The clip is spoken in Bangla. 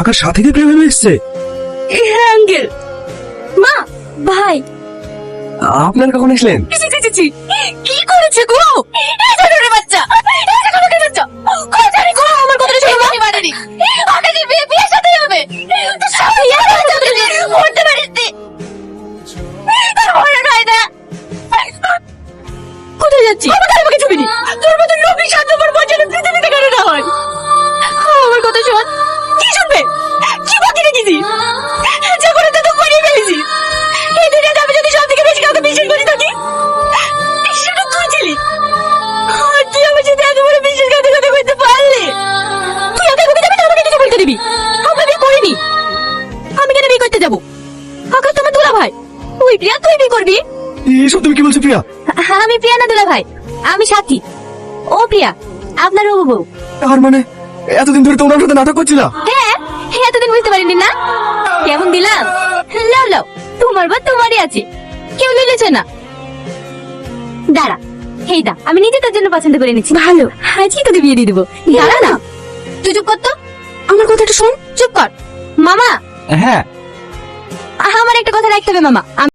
আকাশ সাথে কি প্রেমে এসছে? হ্যাঁ আঙ্কেল। মা, ভাই, আপনারা কখন এসলেন? কি করেছে গো এই ধরনের বাচ্চা? এটা কোনো কি বাচ্চা? কই জানি গো, আমার কথাটা শুনো। আমি মানেনি, আমাকে বিয়ের সাথে হবে তো সব ইয়ার করতে পারিস তুই। তার ভয় নাই না। কোথায় যাচ্ছি? আমাকে ছবি দি। তোর মতো লোভী স্বার্থপর বজ্জাল পৃথিবীতে কেন না হয়? আমার কথা শোন। কি শুনবে? কি বাকি রেখেছি? যখন তো করে ফেলেছি। এই দুনিয়াতে আমি যদি সব থেকে বেশি কাউকে বিশ্বাস করে থাকি, সেটা তুই ছিলি। আর তুই আমার সাথে এত বড় বিশ্বাসঘাতকতা করতে পারলি? তুই এত কবি যাবি, আমাকে কিছু বলতে দিবি? আমরা বিয়ে করিনি। আমি কেন বিয়ে করতে যাবো? আকাশ তো আমার দুলা ভাই। তুই প্রিয়া, তুই বিয়ে করবি? এসব তুমি কি বলছো প্রিয়া? আমি প্রিয়া না দুলা ভাই, আমি সাথী। ও প্রিয়া, আপনার ও বউ। তার মানে এতদিন ধরে তোমরা আমার সাথে নাটক করছিলা? হ্যাঁ, এতদিন বুঝতে পারিনি না? কেমন দিলাম? লাও লাও, তোমার বা তোমারই আছে, কেউ লিলেছে না। দাঁড়া, এই দা, আমি নিজে তোর জন্য পছন্দ করে নিচ্ছি। ভালো, আজকে তোকে বিয়ে দিয়ে দেবো। দাঁড়া না, তুই চুপ কর তো, আমার কথাটা শোন। চুপ কর মামা। হ্যাঁ, আমার একটা কথা রাখতে হবে মামা।